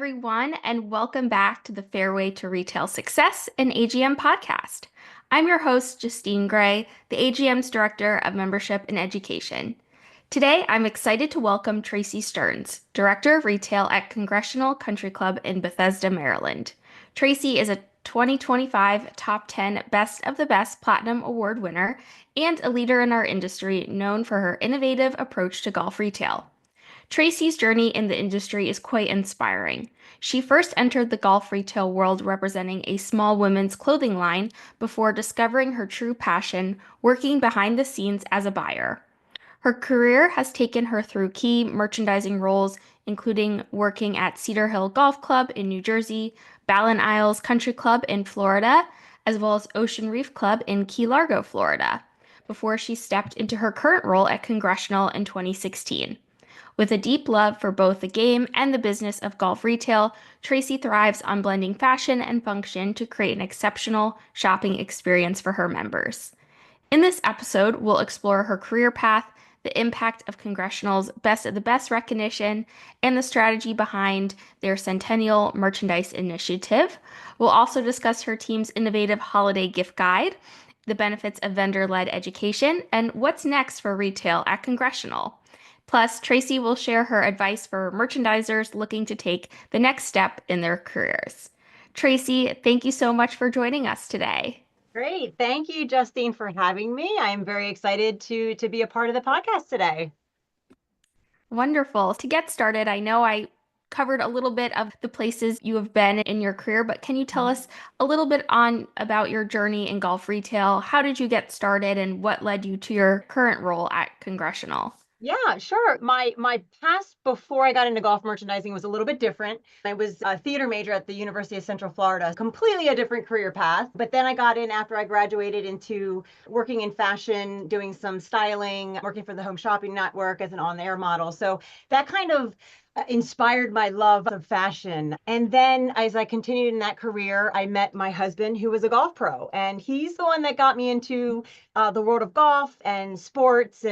everyone, and welcome back to the Fairway to Retail Success, an AGM podcast. I'm your host, Justine Gray, the AGM's Director of Membership and Education. Today, I'm excited to welcome Tracey Stearns, Director of Retail at Congressional Country Club in Bethesda, Maryland. Tracey is a 2025 Top 10 Best of the Best Platinum Award winner and a leader in our industry known for her innovative approach to golf retail. Tracey's journey in the industry is quite inspiring. She first entered the golf retail world representing a small women's clothing line before discovering her true passion, working behind the scenes as a buyer. Her career has taken her through key merchandising roles, including working at Cedar Hill Golf Club in New Jersey, Ballin Isles Country Club in Florida, as well as Ocean Reef Club in Key Largo, Florida, before she stepped into her current role at Congressional in 2016. With a deep love for both the game and the business of golf retail, Tracey thrives on blending fashion and function to create an exceptional shopping experience for her members. In this episode, we'll explore her career path, the impact of Congressional's Best of the Best recognition, and the strategy behind their Centennial Merchandise Initiative. We'll also discuss her team's innovative holiday gift guide, the benefits of vendor-led education, and what's next for retail at Congressional. Plus, Tracey will share her advice for merchandisers looking to take the next step in their careers. Tracey, thank you so much for joining us today. Great. Thank you, Justine, for having me. I'm very excited to be a part of the podcast today. Wonderful. To get started, I know I covered a little bit of the places you have been in your career, but can you tell us a little bit on about your journey in golf retail? How did you get started and what led you to your current role at Congressional? Yeah, sure. My past before I got into golf merchandising was a little bit different. I was a theater major at the University of Central Florida, completely a different career path. But then I got in after I graduated into working in fashion, doing some styling, working for the Home Shopping Network as an on-air model. So that kind of inspired my love of fashion. And then as I continued in that career, I met my husband, who was a golf pro. And he's the one that got me into the world of golf and sports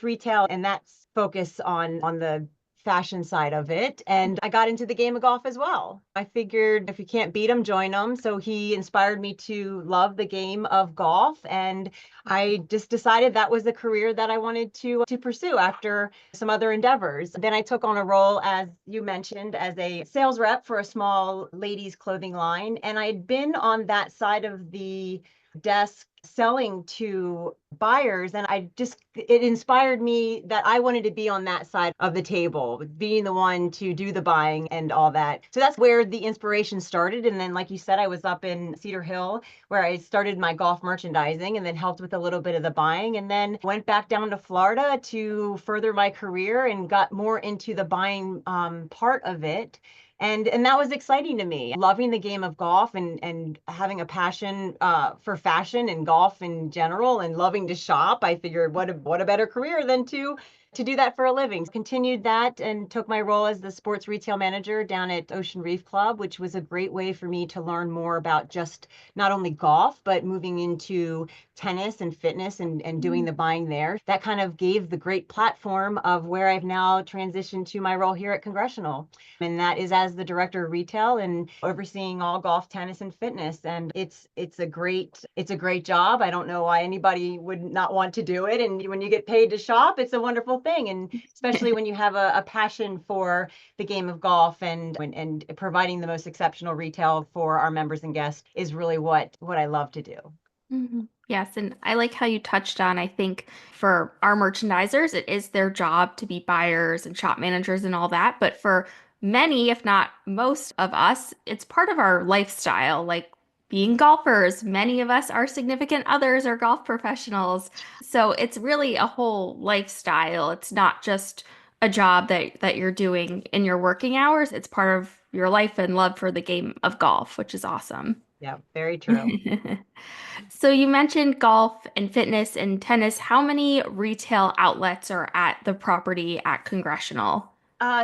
retail. And that's focus on the fashion side of it. And I got into the game of golf as well. I figured if you can't beat them, join them. So he inspired me to love the game of golf. And I just decided that was the career that I wanted to pursue after some other endeavors. Then I took on a role, as you mentioned, as a sales rep for a small ladies' clothing line. And I'd been on that side of the desk selling to buyers, and it inspired me that I wanted to be on that side of the table, being the one to do the buying and all that. So that's where the inspiration started. And then, like you said, I was up in Cedar Hill where I started my golf merchandising and then helped with a little bit of the buying, and then went back down to Florida to further my career and got more into the buying part of it. And that was exciting to me. Loving the game of golf and having a passion for fashion and golf in general, and loving to shop. I figured what a better career than to do that for a living. Continued that and took my role as the sports retail manager down at Ocean Reef Club, which was a great way for me to learn more about just not only golf, but moving into tennis and fitness and doing the buying there. That kind of gave the great platform of where I've now transitioned to my role here at Congressional. And that is as the director of retail and overseeing all golf, tennis, and fitness. And it's a great job. I don't know why anybody would not want to do it. And when you get paid to shop, it's a wonderful thing. And especially when you have a passion for the game of golf and providing the most exceptional retail for our members and guests is really what I love to do. Yes, and I like how you touched on, I think for our merchandisers, it is their job to be buyers and shop managers and all that. But for many, if not most of us, it's part of our lifestyle, like being golfers. Many of us are significant others or golf professionals. So it's really a whole lifestyle. It's not just a job that you're doing in your working hours. It's part of your life and love for the game of golf, which is awesome. Yeah, very true. So you mentioned golf and fitness and tennis. How many retail outlets are at the property at Congressional?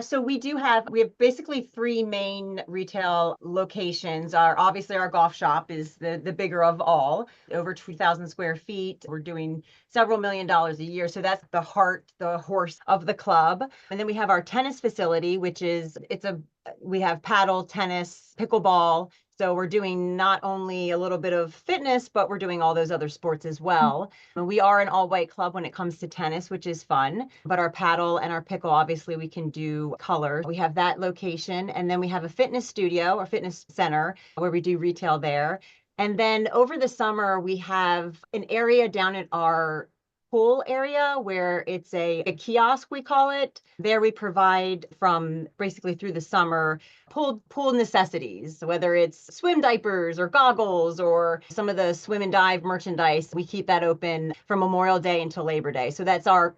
So we have basically three main retail locations. Obviously our golf shop is the bigger of all, over 2,000 square feet. We're doing several $1 million a year. So that's the heart, the horse of the club. And then we have our tennis facility, we have paddle, tennis, pickleball. So we're doing not only a little bit of fitness, but we're doing all those other sports as well. And we are an all-white club when it comes to tennis, which is fun. But our paddle and our pickle, obviously, we can do color. We have that location. And then we have a fitness studio or fitness center where we do retail there. And then over the summer, we have an area down at our pool area where it's a kiosk, we call it. There we provide from basically through the summer pool necessities, whether it's swim diapers or goggles or some of the swim and dive merchandise. We keep that open from Memorial Day until Labor Day. So that's our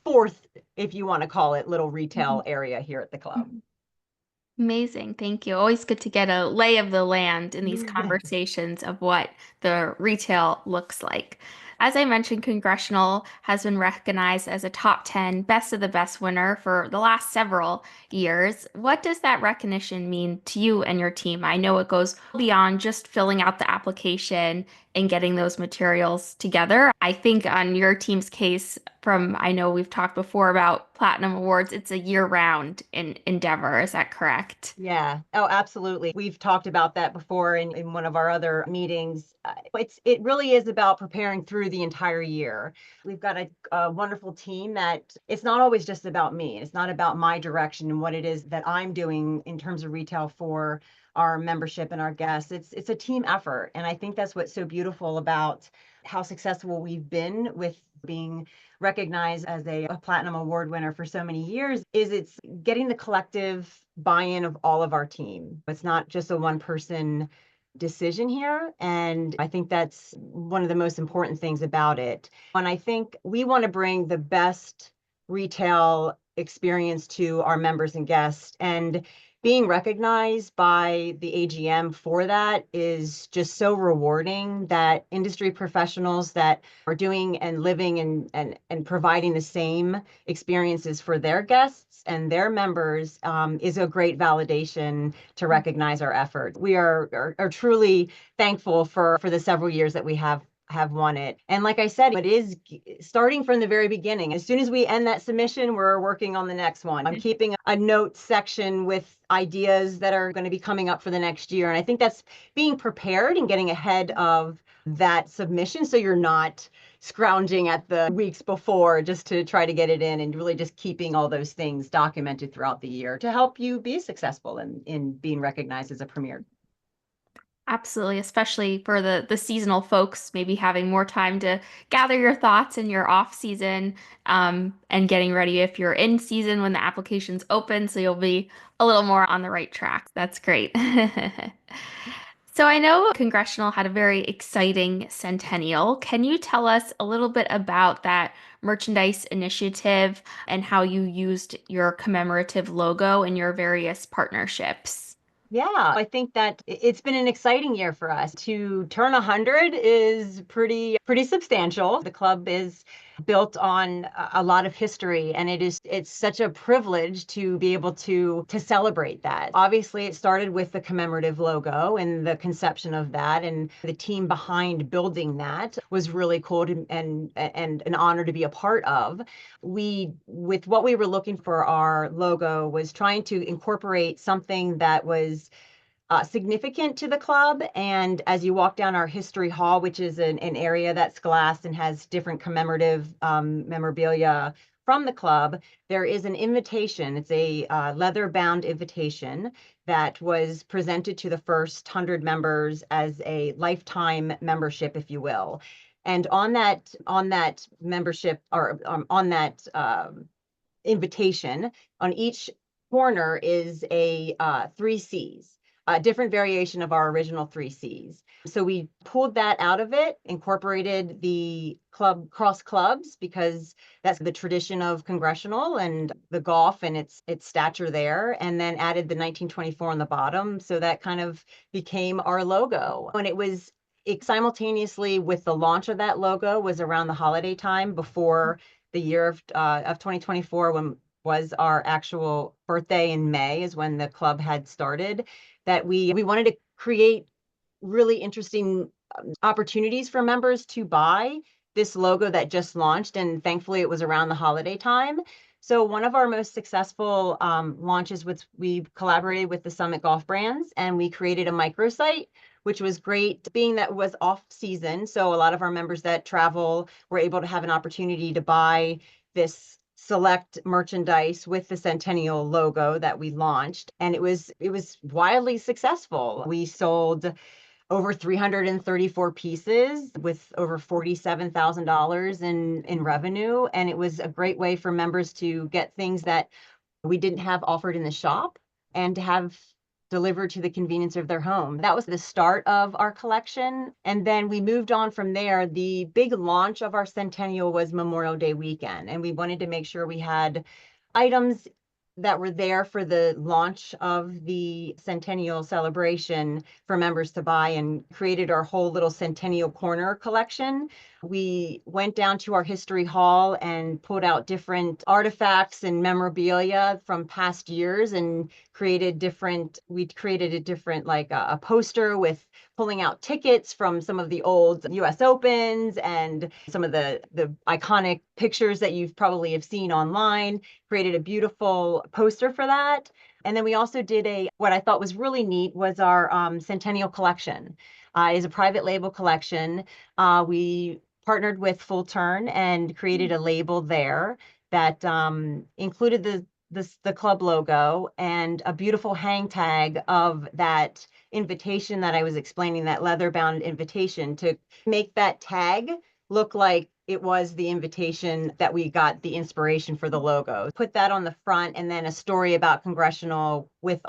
fourth, if you want to call it, little retail area here at the club. Amazing. Thank you. Always good to get a lay of the land in these Yeah. conversations of what the retail looks like. As I mentioned, Congressional has been recognized as a top 10 best of the best winner for the last several years. What does that recognition mean to you and your team? I know it goes beyond just filling out the application and getting those materials together. I think on your team's case, I know we've talked before about Platinum Awards, it's a year-round endeavor. Is that correct? Yeah. Oh, absolutely. We've talked about that before in one of our other meetings. It really is about preparing through the entire year. We've got a wonderful team that it's not always just about me. It's not about my direction and what it is that I'm doing in terms of retail for our membership and our guests. It's a team effort. And I think that's what's so beautiful about how successful we've been with being recognized as a platinum award winner for so many years is it's getting the collective buy-in of all of our team. It's not just a one person decision here. And I think that's one of the most important things about it. And I think we want to bring the best retail experience to our members and guests. And being recognized by the AGM for that is just so rewarding that industry professionals that are doing and living and providing the same experiences for their guests and their members is a great validation to recognize our efforts. We are truly thankful for the several years that we have won it. And like I said, it is starting from the very beginning. As soon as we end that submission, we're working on the next one. I'm keeping a note section with ideas that are going to be coming up for the next year. And I think that's being prepared and getting ahead of that submission so you're not scrounging at the weeks before just to try to get it in, and really just keeping all those things documented throughout the year to help you be successful in being recognized as a premier. Absolutely, especially for the seasonal folks, maybe having more time to gather your thoughts in your off season, and getting ready if you're in season when the application's open, so you'll be a little more on the right track. That's great. So I know Congressional had a very exciting centennial. Can you tell us a little bit about that merchandise initiative and how you used your commemorative logo in your various partnerships? Yeah, I think that it's been an exciting year for us. To turn 100 is pretty substantial. The club is built on a lot of history, and it's such a privilege to be able to celebrate that. Obviously, it started with the commemorative logo and the conception of that, and the team behind building that was really cool and an honor to be a part of. With what we were looking for our logo was trying to incorporate something that was significant to the club. And as you walk down our history hall, which is an area that's glassed and has different commemorative memorabilia from the club, there is an invitation. It's a leather-bound invitation that was presented to the first 100 members as a lifetime membership, if you will. And on that membership, or on that invitation, on each corner is a three C's, a different variation of our original three C's. So we pulled that out of it, incorporated the club cross clubs because that's the tradition of Congressional and the golf and its stature there, and then added the 1924 on the bottom. So that kind of became our logo. And it simultaneously with the launch of that logo was around the holiday time before the year of 2024, when was our actual birthday in May is when the club had started, that we wanted to create really interesting opportunities for members to buy this logo that just launched. And thankfully, it was around the holiday time. So one of our most successful launches was we collaborated with the Summit Golf Brands and we created a microsite, which was great, being that it was off season. So a lot of our members that travel were able to have an opportunity to buy this select merchandise with the Centennial logo that we launched, and it was wildly successful. We sold over 334 pieces with over $47,000 in revenue. And it was a great way for members to get things that we didn't have offered in the shop and to have delivered to the convenience of their home. That was the start of our collection. And then we moved on from there. The big launch of our Centennial was Memorial Day weekend. And we wanted to make sure we had items that were there for the launch of the Centennial celebration for members to buy, and created our whole little Centennial Corner collection. We went down to our history hall and pulled out different artifacts and memorabilia from past years and we created a different, like a poster with pulling out tickets from some of the old US Opens and some of the iconic pictures that you've probably have seen online, created a beautiful poster for that. And then we also did what I thought was really neat was our Centennial collection. It is a private label collection. We partnered with Full Turn and created a label there that included the club logo and a beautiful hang tag of that invitation that I was explaining, that leather bound invitation, to make that tag look like it was the invitation that we got the inspiration for the logo. Put that on the front, and then a story about Congressional with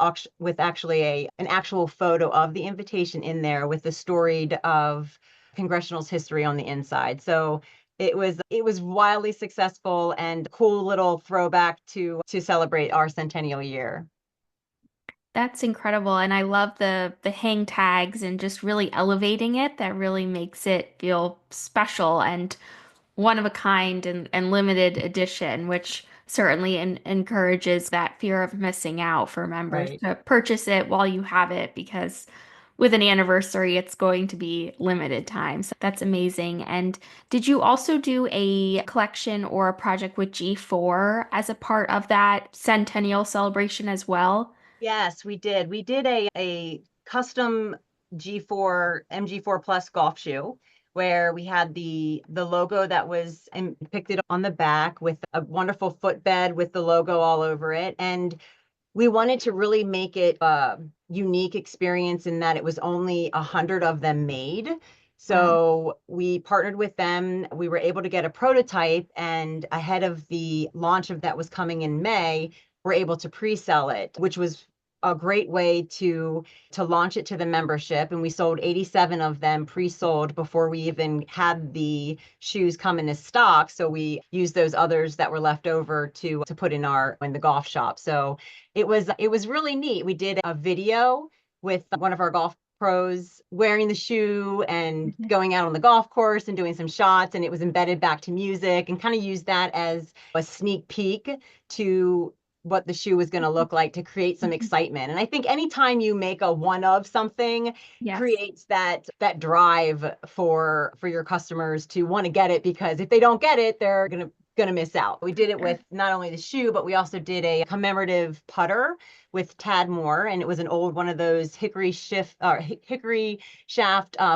actually an actual photo of the invitation in there with the storied of Congressional's history on the inside. So it was wildly successful and cool little throwback to celebrate our centennial year. That's incredible. And I love the hang tags and just really elevating it. That really makes it feel special and one of a kind and limited edition, which certainly encourages that fear of missing out for members Right. to purchase it while you have it, because with an anniversary, it's going to be limited time. So that's amazing. And did you also do a collection or a project with G4 as a part of that centennial celebration as well? Yes, we did. We did a custom G4 MG4 Plus golf shoe where we had the logo that was depicted on the back with a wonderful footbed with the logo all over it. And we wanted to really make it a unique experience in that it was only 100 of them made. Wow. So we partnered with them. We were able to get a prototype, and ahead of the launch of that was coming in May, we're able to pre-sell it, which was a great way to launch it to the membership. And we sold 87 of them pre-sold before we even had the shoes come into stock. So we used those others that were left over to put in the golf shop. So it was really neat. We did a video with one of our golf pros wearing the shoe and going out on the golf course and doing some shots, and it was embedded back to music, and kind of used that as a sneak peek to what the shoe was going to look like to create some excitement. And I think anytime you make a one of something, Yes. creates that drive for your customers to want to get it, because if they don't get it, they're going to miss out. We did it Sure. with not only the shoe, but we also did a commemorative putter with Tadmore, and it was an old one of those hickory shaft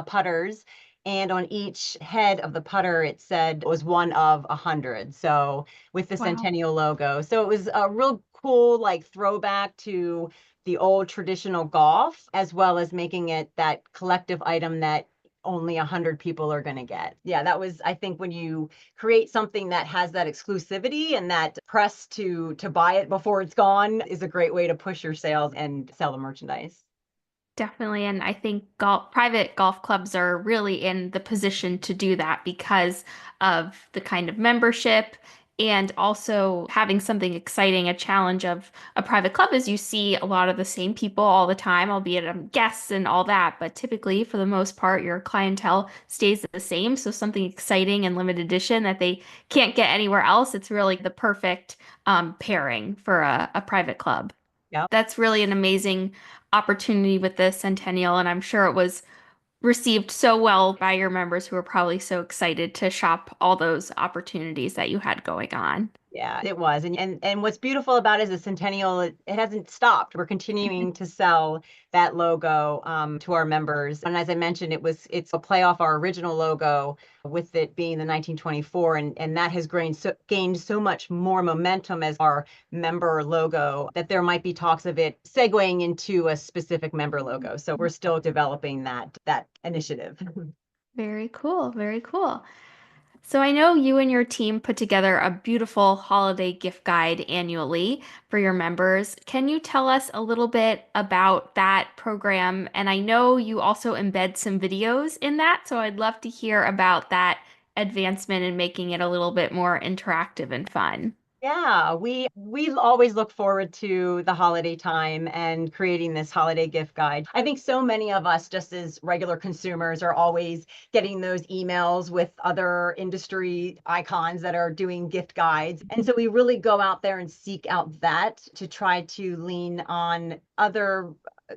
putters. And on each head of the putter, it said it was one of 100. So with the Wow. Centennial logo. So it was a real cool, like, throwback to the old traditional golf, as well as making it that collective item that only 100 people are going to get. Yeah, that was, I think, when you create something that has that exclusivity and that press to buy it before it's gone, is a great way to push your sales and sell the merchandise. Definitely. And I think private golf clubs are really in the position to do that because of the kind of membership And also having something exciting, a challenge of a private club is you see a lot of the same people all the time, albeit guests and all that. But typically, for the most part, your clientele stays the same. So something exciting and limited edition that they can't get anywhere else. It's really the perfect pairing for a private club. Yeah. That's really an amazing opportunity with the Centennial, and I'm sure it was received so well by your members who were probably so excited to shop all those opportunities that you had going on. Yeah, it was. And what's beautiful about it is the Centennial, it hasn't stopped. We're continuing to sell that logo to our members. And as I mentioned, it's a play off our original logo with it being the 1924, and that has gained so much more momentum as our member logo that there might be talks of it segueing into a specific member logo. So we're still developing that initiative. Very cool, very cool. So I know you and your team put together a beautiful holiday gift guide annually for your members. Can you tell us a little bit about that program? And I know you also embed some videos in that, so I'd love to hear about that advancement and making it a little bit more interactive and fun. Yeah, we always look forward to the holiday time and creating this holiday gift guide. I think so many of us, just as regular consumers, are always getting those emails with other industry icons that are doing gift guides. And so we really go out there and seek out that to try to lean on other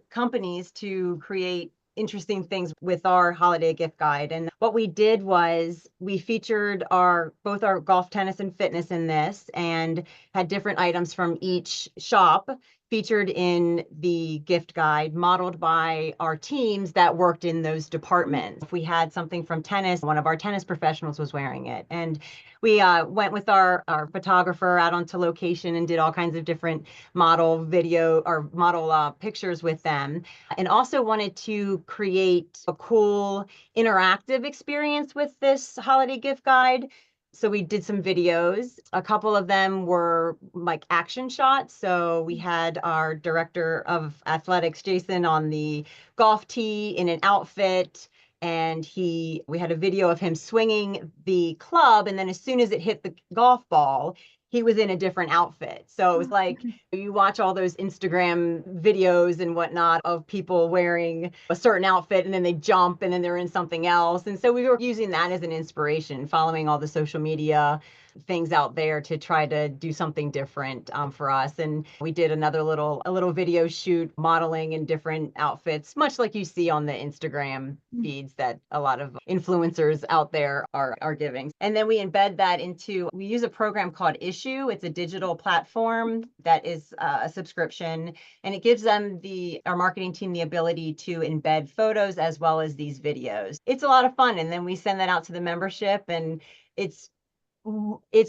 companies to create interesting things with our holiday gift guide. And what we did was we featured our both our golf, tennis, and fitness in this, and had different items from each shop featured in the gift guide, modeled by our teams that worked in those departments. If we had something from tennis, one of our tennis professionals was wearing it. And we went with our photographer out onto location and did all kinds of different model video or model pictures with them, and also wanted to create a cool interactive experience with this holiday gift guide. So we did some videos. A couple of them were like action shots. So we had our director of athletics, Jason, on the golf tee in an outfit. And we had a video of him swinging the club. And then as soon as it hit the golf ball, he was in a different outfit. So it was like you watch all those Instagram videos and whatnot of people wearing a certain outfit and then they jump and then they're in something else. And so we were using that as an inspiration, following all the social media things out there to try to do something different for us. And we did a little video shoot modeling in different outfits, much like you see on the Instagram feeds that a lot of influencers out there are giving. And then we embed that we use a program called Issue. It's a digital platform that is a subscription, and it gives our marketing team the ability to embed photos as well as these videos. It's a lot of fun. And then we send that out to the membership, and it's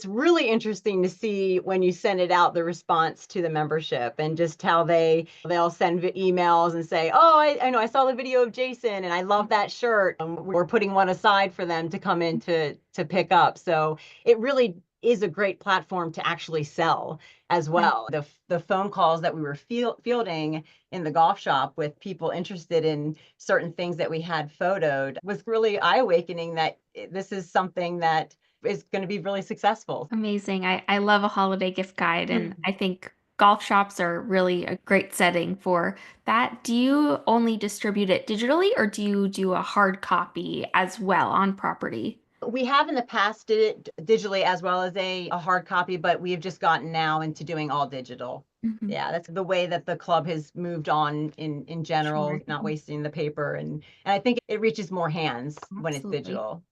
really interesting to see when you send it out, the response to the membership, and just how they'll send emails and say, oh, I know I saw the video of Jason and I love that shirt. And we're putting one aside for them to come in to pick up. So it really is a great platform to actually sell as well. The phone calls that we were fielding in the golf shop with people interested in certain things that we had photoed was really eye-awakening that this is something that is going to be really successful. Amazing. I love a holiday gift guide, and I think golf shops are really a great setting for that. Do you only distribute it digitally, or do you do a hard copy as well on property? We have in the past did it digitally as well as a hard copy, but we have just gotten now into doing all digital. Mhm. Yeah, that's the way that the club has moved on in general, Sure. not wasting the paper, and I think it reaches more hands when it's Absolutely. digital.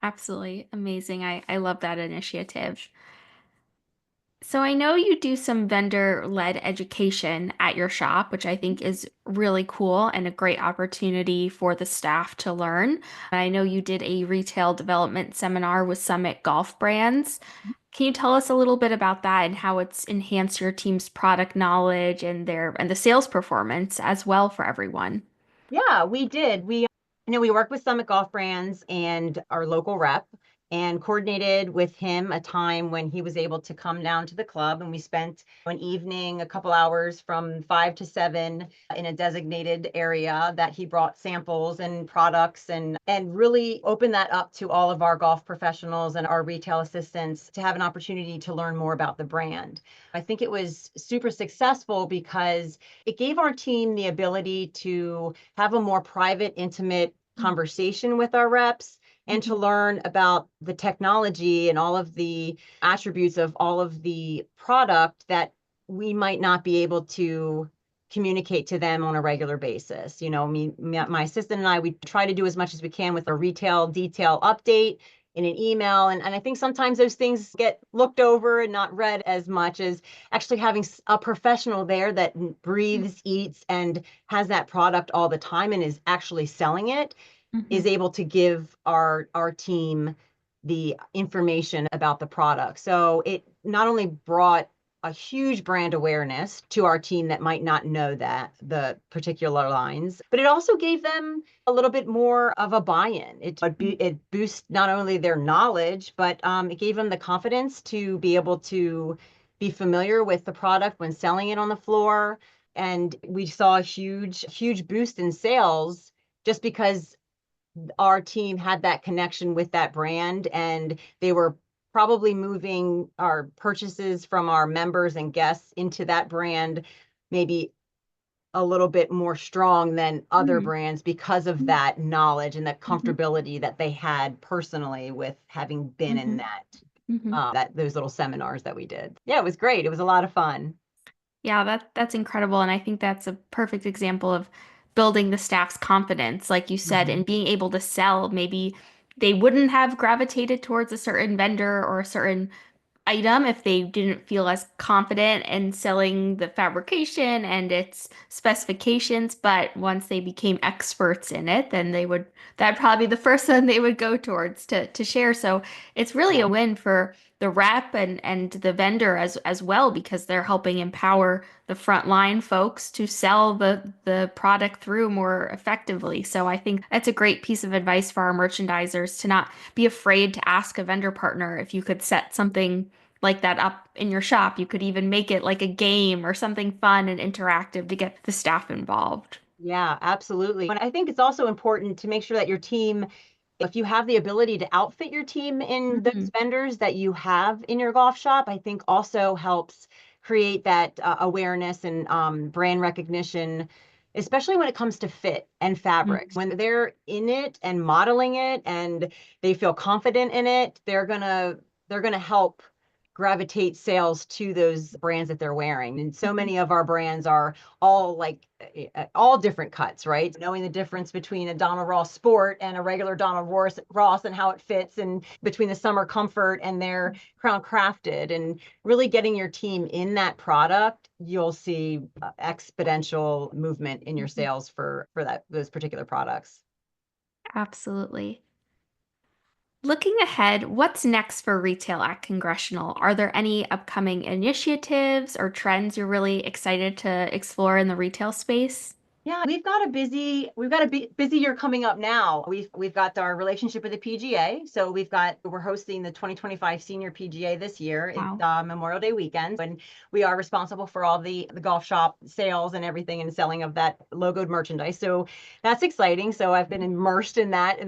Absolutely. Amazing. I love that initiative. So I know you do some vendor-led education at your shop, which I think is really cool and a great opportunity for the staff to learn. I know you did a retail development seminar with Summit Golf Brands. Can you tell us a little bit about that and how it's enhanced your team's product knowledge and the sales performance as well for everyone? Yeah, we did. We worked with Summit Golf Brands and our local rep. and coordinated with him a time when he was able to come down to the club. And we spent an evening, a couple hours from 5 to 7 in a designated area that he brought samples and products and really opened that up to all of our golf professionals and our retail assistants to have an opportunity to learn more about the brand. I think it was super successful because it gave our team the ability to have a more private, intimate conversation with our reps and to learn about the technology and all of the attributes of all of the product that we might not be able to communicate to them on a regular basis. You know, my assistant and I, we try to do as much as we can with a retail detail update in an email. And I think sometimes those things get looked over and not read as much as actually having a professional there that breathes, eats, and has that product all the time and is actually selling it is able to give our team the information about the product. So it not only brought a huge brand awareness to our team that might not know that the particular lines, but it also gave them a little bit more of a buy-in. It boosts not only their knowledge, but it gave them the confidence to be able to be familiar with the product when selling it on the floor. And we saw a huge boost in sales just because our team had that connection with that brand, and they were probably moving our purchases from our members and guests into that brand maybe a little bit more strong than other brands because of that knowledge and that comfortability that they had personally with having been in that those little seminars that we did. Yeah, it was great. It was a lot of fun. Yeah, that's incredible. And I think that's a perfect example of building the staff's confidence, like you said, and being able to sell. Maybe they wouldn't have gravitated towards a certain vendor or a certain item if they didn't feel as confident in selling the fabrication and its specifications. But once they became experts in it, then that'd probably be the first one they would go towards to share. So it's really a Yeah. win for the rep and the vendor as well, because they're helping empower the frontline folks to sell the product through more effectively. So I think that's a great piece of advice for our merchandisers to not be afraid to ask a vendor partner if you could set something like that up in your shop. You could even make it like a game or something fun and interactive to get the staff involved. Yeah, absolutely. And I think it's also important to make sure that your team, if you have the ability to outfit your team in those vendors that you have in your golf shop, I think also helps create that awareness and brand recognition, especially when it comes to fit and fabrics. When they're in it and modeling it and they feel confident in it, they're gonna help gravitate sales to those brands that they're wearing. And so many of our brands are all like all different cuts, right? Knowing the difference between a Donald Ross Sport and a regular Donald Ross and how it fits, and between the Summer Comfort and their Crown Crafted, and really getting your team in that product, you'll see exponential movement in your sales for those particular products. Absolutely. Looking ahead, what's next for retail at Congressional? Are there any upcoming initiatives or trends you're really excited to explore in the retail space? Yeah, we've got a busy year coming up now. We've got our relationship with the PGA. So we're hosting the 2025 Senior PGA this year. It's Wow. Memorial Day weekend, and we are responsible for all the golf shop sales and everything and selling of that logoed merchandise. So that's exciting. So I've been immersed in that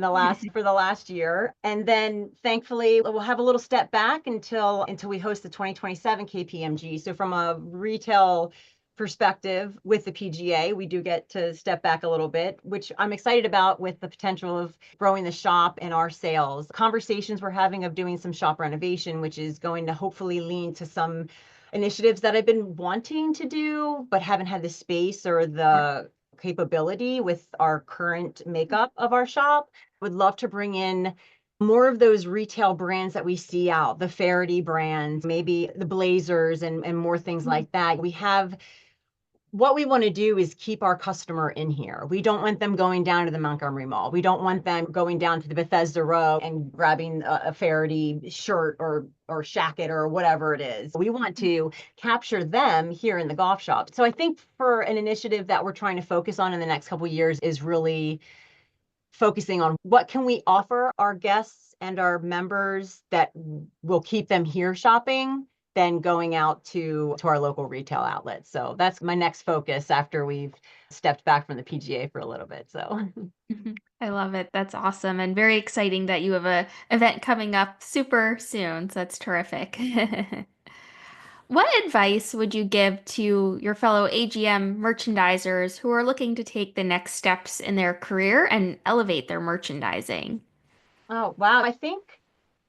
for the last year. And then thankfully we'll have a little step back until we host the 2027 KPMG. So from a retail perspective with the PGA, we do get to step back a little bit, which I'm excited about, with the potential of growing the shop and our sales. Conversations we're having of doing some shop renovation, which is going to hopefully lean to some initiatives that I've been wanting to do, but haven't had the space or the capability with our current makeup of our shop. Would love to bring in more of those retail brands that we see out, the Faraday brands, maybe the Blazers, and more things like that. What we want to do is keep our customer in here. We don't want them going down to the Montgomery Mall. We don't want them going down to the Bethesda Row and grabbing a Faraday shirt or shacket or whatever it is. We want to capture them here in the golf shop. So I think for an initiative that we're trying to focus on in the next couple of years is really focusing on what can we offer our guests and our members that will keep them here shopping than going out to our local retail outlets. So that's my next focus after we've stepped back from the PGA for a little bit. So Mhm. I love it. That's awesome and very exciting that you have a event coming up super soon. So that's terrific. What advice would you give to your fellow AGM merchandisers who are looking to take the next steps in their career and elevate their merchandising? oh, wow. I think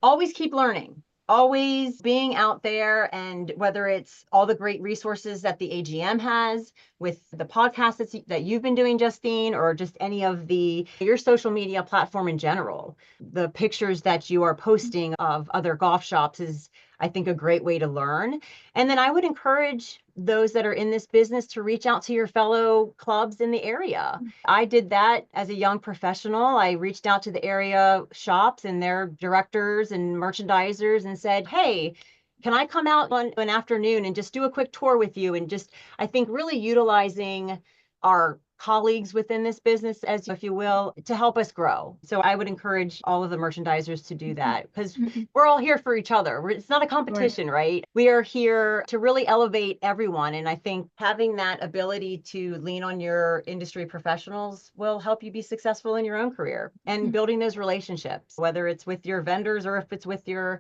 always keep learning, always being out there. And whether it's all the great resources that the AGM has with the podcast that you've been doing, Justine, or just any of your social media platform in general, the pictures that you are posting of other golf shops is, I think, a great way to learn. And then I would encourage those that are in this business to reach out to your fellow clubs in the area. I did that as a young professional. I reached out to the area shops and their directors and merchandisers and said, hey, can I come out on an afternoon and just do a quick tour with you? And just, I think, really utilizing our colleagues within this business, as if you will, to help us grow. So I would encourage all of the merchandisers to do that because Mhm. we're all here for each other. It's not a Sure. competition, right? We are here to really elevate everyone. And I think having that ability to lean on your industry professionals will help you be successful in your own career and building those relationships, whether it's with your vendors or if it's with your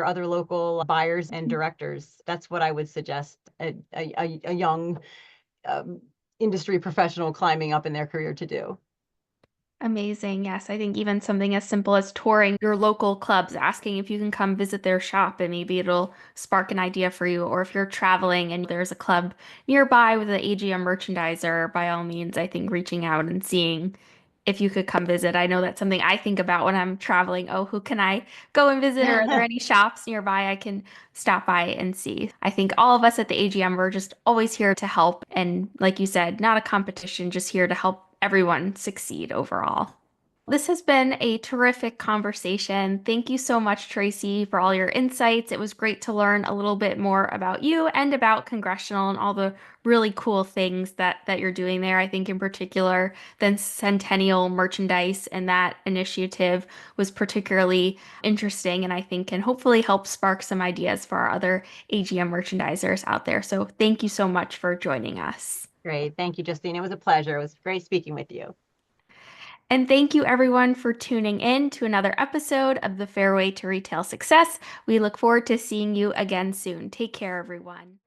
other local buyers and directors. That's what I would suggest a young um, industry professional climbing up in their career to do. Amazing. Yes, I think even something as simple as touring your local clubs, asking if you can come visit their shop and maybe it'll spark an idea for you. Or if you're traveling and there's a club nearby with an AGM merchandiser, by all means, I think reaching out and seeing if you could come visit. I know that's something I think about when I'm traveling. Oh, who can I go and visit? Or are there any shops nearby I can stop by and see? I think all of us at the AGM, we're just always here to help. And like you said, not a competition, just here to help everyone succeed overall. This has been a terrific conversation. Thank you so much, Tracy, for all your insights. It was great to learn a little bit more about you and about Congressional and all the really cool things that you're doing there. I think in particular, the Centennial merchandise and that initiative was particularly interesting and I think can hopefully help spark some ideas for our other AGM merchandisers out there. So thank you so much for joining us. Great. Thank you, Justine. It was a pleasure. It was great speaking with you. And thank you everyone for tuning in to another episode of the Fairway to Retail Success. We look forward to seeing you again soon. Take care, everyone.